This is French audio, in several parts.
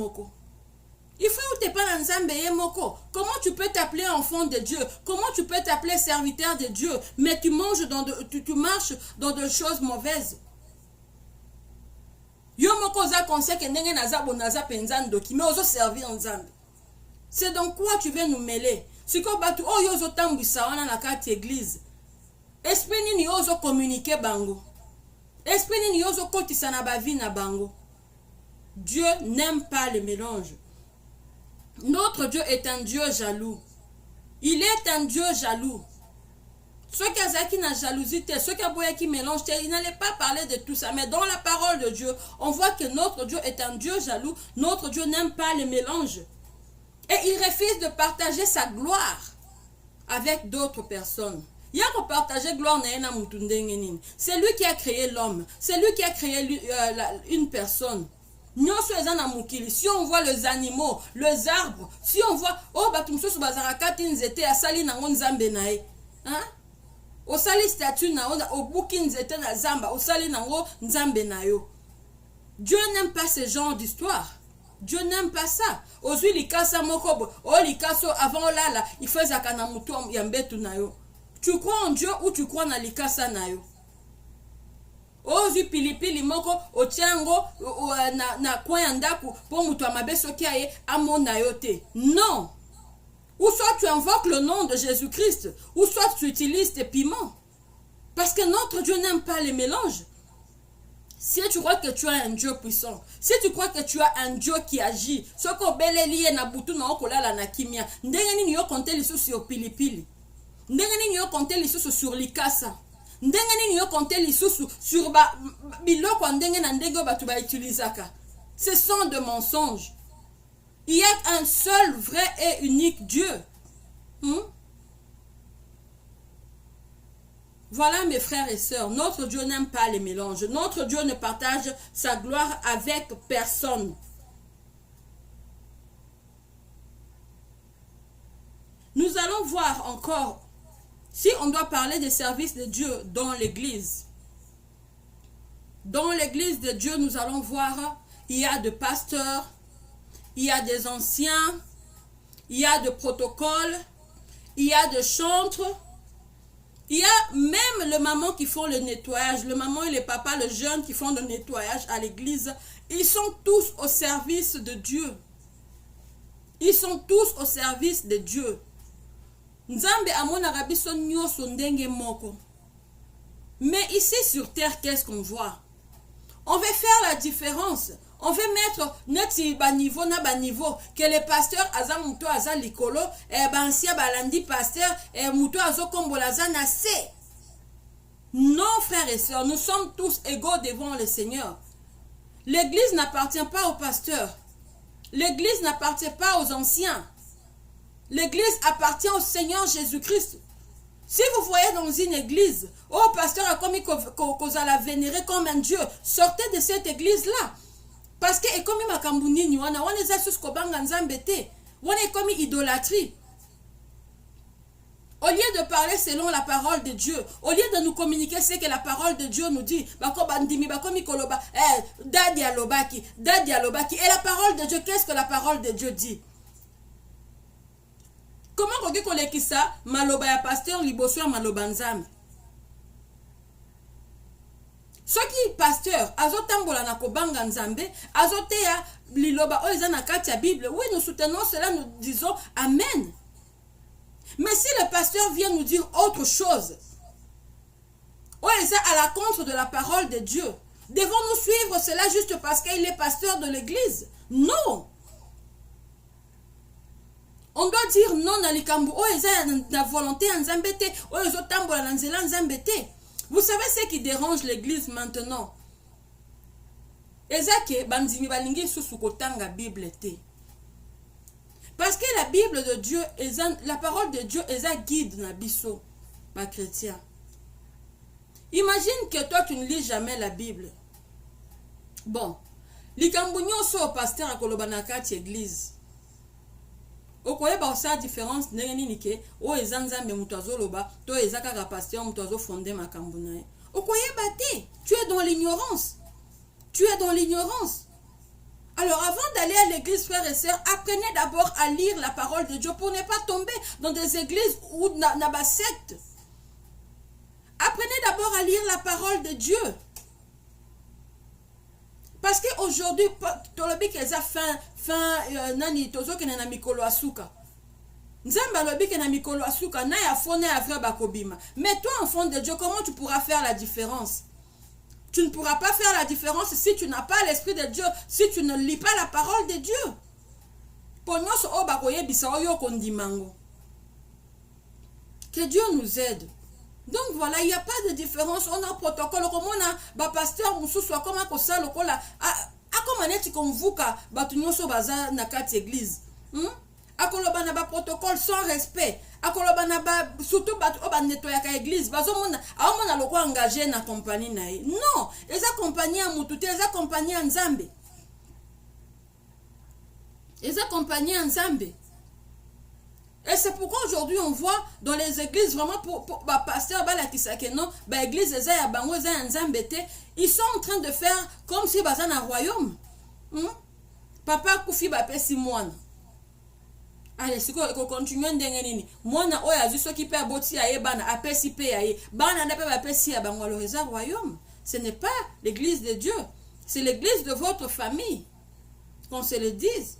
moko. Il faut que tu pas Nzambe ye moko. Comment tu peux t'appeler enfant de Dieu? Comment tu peux t'appeler serviteur de Dieu? Mais tu manges tu marches dans de choses mauvaises. Yo moko za conseil que ndenge naza bonaza penzando qui mais ozo servir Nzambe. C'est donc quoi tu veux nous mêler? Si ko batu oh yo zo tambwisa wana na kati église. Esprit nini ozo communiquer bango? Esprit nini ozo kotisa na ba vie na bango? Dieu n'aime pas le mélange. Notre Dieu est un Dieu jaloux. Il est un Dieu jaloux. Ceux qui ont jalousie, ceux qui mélangent, il n'allait pas parler de tout ça. Mais dans la parole de Dieu, on voit que notre Dieu est un Dieu jaloux. Notre Dieu n'aime pas le mélange. Et il refuse de partager sa gloire avec d'autres personnes. Il y a qu'on partager gloire. C'est lui qui a créé l'homme. C'est lui qui a créé une personne. Si on voit les animaux, les arbres, si on voit, oh, batumso bazarakati nzete asali na nzambe nae. Hein? Osali statue na obuki nzete na zamba, osali na nzambe na yo. Dieu n'aime pas ce genre d'histoire. Dieu n'aime pas ça. Ozui likasa mokobo, oh likaso avant lala, il fait zakana mutu yambetu na yo. Tu crois en Dieu ou tu crois na likasa na yo? Ozu pilipili moko otiango na kwendaku pour mutu amabeso kiaye amona yote. Non. Ou soit tu invoques le nom de Jésus-Christ, ou soit tu utilises tes piments. Parce que notre Dieu n'aime pas les mélanges. Si tu crois que tu as un Dieu puissant, si tu crois que tu as un Dieu qui agit, ce qu'on beleli na butu na okolala na kimia, ndenge nini yo konte lisusu sur pilipili. Ndenge nini yo konte lisusu sur likasa. Ndenge nini yo konte lisusu sur biloko ndenge na ndenge batu ba utilizaka. Ce sont de mensonges. Il y a un seul vrai et unique Dieu. Voilà mes frères et sœurs, notre Dieu n'aime pas les mélanges. Notre Dieu ne partage sa gloire avec personne. Nous allons voir encore si on doit parler des services de Dieu dans l'église. Dans l'église de Dieu, nous allons voir, il y a des pasteurs, il y a des anciens, il y a des protocoles, il y a des chantres, il y a même les mamans qui font le nettoyage, les mamans et les papas, les jeunes qui font le nettoyage à l'église. Ils sont tous au service de Dieu. Ils sont tous au service de Dieu. Nzambe amona rabiso nyoso ndenge moko. Mais ici sur terre, qu'est-ce qu'on voit? On veut faire la différence. On veut mettre notre baniveau na baniveau que les pasteurs aza muto aza likolo e bansia balandi pasteur e muto azo kombola za na se. Non frères et sœurs, nous sommes tous égaux devant le Seigneur. L'église n'appartient pas aux pasteurs. L'église n'appartient pas aux anciens. L'église appartient au Seigneur Jésus-Christ. Si vous voyez dans une église, oh pasteur a commis qu'on a la vénérer comme un Dieu, sortez de cette église-là. Parce que comme ma kambunini wana eza sus ko banga nzambe te, wana comme idolâtrie. Au lieu de parler selon la parole de Dieu, au lieu de nous communiquer ce que la parole de Dieu nous dit, bako bandimi bako mikoloba, dadi alobaki. Et la parole de Dieu, qu'est-ce que la parole de Dieu dit? Comment koki kolekisa maloba ya pasteur liboso ya maloba nzambe? Ce qui pasteur azotambola na kobanga nzambe azoteya liloba o eza na kati ya Bible. Oui, nous soutenons cela, nous disons amen. Mais si le pasteur vient nous dire autre chose, o eza à la contre de la parole de Dieu, devons-nous suivre cela juste parce qu'il est pasteur de l'église? Non. On doit dire non na likambu o eza na volonté nzambe te, o ezotambola na nzela nzambe te. Vous savez ce qui dérange l'église maintenant? Ezake bandimi balingi susu kotanga Bible te. Parce que la Bible de Dieu, la parole de Dieu est un guide na biso, ma chrétien. Imagine que toi tu ne lis jamais la Bible. Bon, likambu nyonso au pasteur akoloba na kati église. Okoye ba sa différence ndenge nini ke o ezanzambe mutu azoloba to ezaka ka pasteur mutu azofonde makambo na ye. Okoye ba te, tu es dans l'ignorance. Tu es dans l'ignorance. Alors avant d'aller à l'église, frères et sœurs, apprenez d'abord à lire la parole de Dieu pour ne pas tomber dans des églises ou dans des sectes. Apprenez d'abord à lire la parole de Dieu. Parce qu'aujourd'hui, tolobi keza nani tozo ke na mikolo asuka. Nzamba lobi ke na mikolo asuka na ya fone ya vrai bakobima. Mais toi enfant de Dieu, comment tu pourras faire la différence? Tu ne pourras pas faire la différence si tu n'as pas l'esprit de Dieu, si tu ne lis pas la parole de Dieu. Que Dieu nous aide. Donc voilà, il n'y a pas de différence. On a un protocole. Comme on a un pasteur, soit comme un cosa, comme on est comme vous, batunyo so baza na kat église. Akoloba na ba protocole sans respect. Akoloba na ba surtout ba oba nettoyer ka église. Bazo mona aomona loko engagé na compagnie na ye. Non, les accompagnés à mututé, les accompagnés en Zambie. Les accompagnés en Zambie. Et c'est pourquoi aujourd'hui on voit dans les églises vraiment pour pasteur la kisakeno, église ya bango en Zambie, ils sont en train de faire comme si bazan un royaume. Papa kufi ba pesi mwana. Allez, si on continue ndenge nini. Mwana oya azu soki pe aboti ya ye bana apesi pe ya ye. Bana na pe ba pesi ya bango le royaume. Ce n'est pas l'église de Dieu, c'est l'église de votre famille. Qu'on se le dise.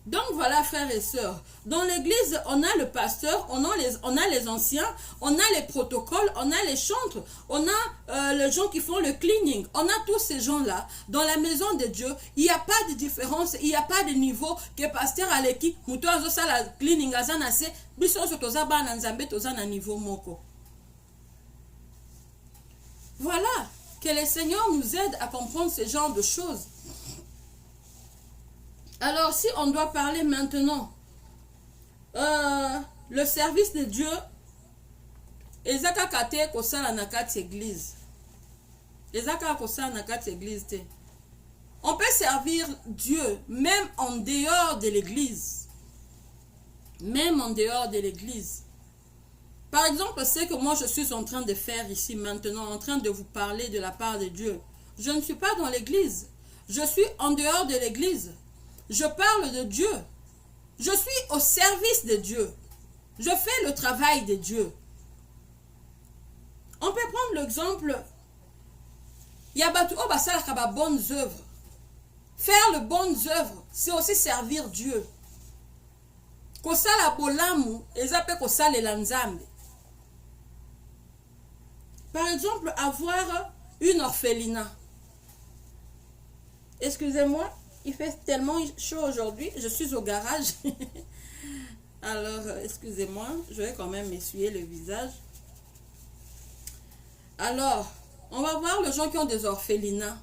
Donc voilà, frères et sœurs, dans l'église, on a le pasteur, on a les anciens, on a les protocoles, on a les chantres, on a les gens qui font le cleaning, on a tous ces gens-là. Dans la maison de Dieu, il n'y a pas de différence, il n'y a pas de niveau que pasteur aleki, muto azo sala cleaning azana se, biso so toza ba na nzambe toza na niveau moko. Voilà, que le Seigneur nous aide à comprendre ce genre de choses. Alors, si on doit parler maintenant, le service de Dieu, ezaka kate kosala na kati église. Ezaka kosala na kati église te. On peut servir Dieu même en dehors de l'église. Même en dehors de l'église. Par exemple, ce que moi je suis en train de faire ici maintenant, en train de vous parler de la part de Dieu. Je ne suis pas dans l'église. Je suis en dehors de l'église. Je parle de Dieu. Je suis au service de Dieu. Je fais le travail de Dieu. On peut prendre l'exemple. Yabatu obasala kaba bonnes œuvres. Faire les bonnes œuvres, c'est aussi servir Dieu. Kosala bolamu, ezape kosala lanzambe. Par exemple, avoir une orphelinat. Excusez-moi. Il fait tellement chaud aujourd'hui. Je suis au garage. Alors, excusez-moi. Je vais quand même m'essuyer le visage. Alors, on va voir les gens qui ont des orphelinats.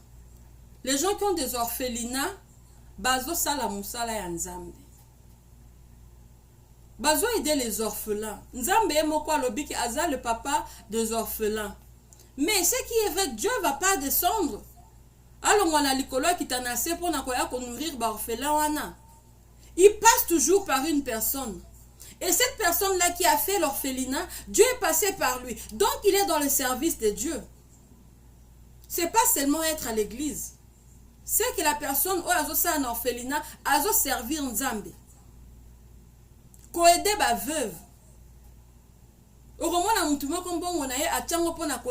Les gens qui ont des orphelinats, bazo sala musala ya nzambe. Bazo aider les orphelins. Nzambe moko alobiki aza le papa des orphelins. Mais ce qui est vrai, Dieu ne va pas descendre. Alors, on a l'école qui t'a nassé pour nourrir l'orphelin wana. Il passe toujours par une personne. Et cette personne-là qui a fait l'orphelinat, Dieu est passé par lui. Donc, il est dans le service de Dieu. Ce n'est pas seulement être à l'église. C'est que la personne, où elle a un orphelinat, elle a servir Nzambe. Ko aider ba veuve. Au moment où on a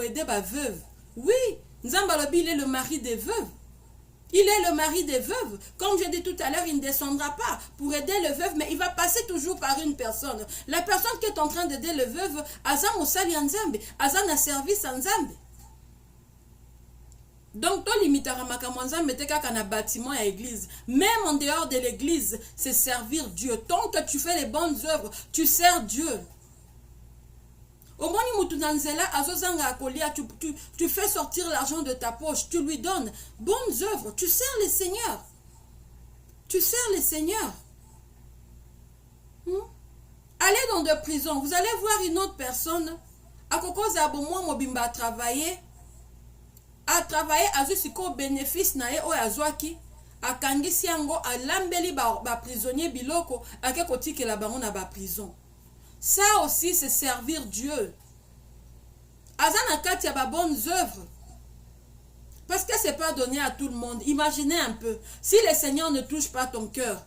aider ba veuve. Oui. Nzambalobi, il est le mari des veuves. Il est le mari des veuves. Comme j'ai dit tout à l'heure, il ne descendra pas pour aider les veuves, mais il va passer toujours par une personne. La personne qui est en train d'aider les veuves, Azam Osali Nzambe, Azam a service Nzambe. Donc, toi, limitara makamanza, mettez qu'un bâtiment à l'église. Même en dehors de l'église, c'est servir Dieu. Tant que tu fais les bonnes œuvres, tu sers Dieu. Au moins, tu fais sortir l'argent de ta poche, tu lui donnes bonnes œuvres, tu sers le Seigneur. Tu sers le Seigneur. Allez dans des prisons, vous allez voir une autre personne. À cause de mobimba à travailler à jusqu'au bénéfice nae o azwaki a kangisi yango a lambeli ba prisonnier biloko a ke kotiki la bango na ba prison. Ça aussi, c'est servir Dieu. Azana kati ya ba bonnes œuvres. Parce que c'est pas donné à tout le monde. Imaginez un peu, si le Seigneur ne touche pas ton cœur,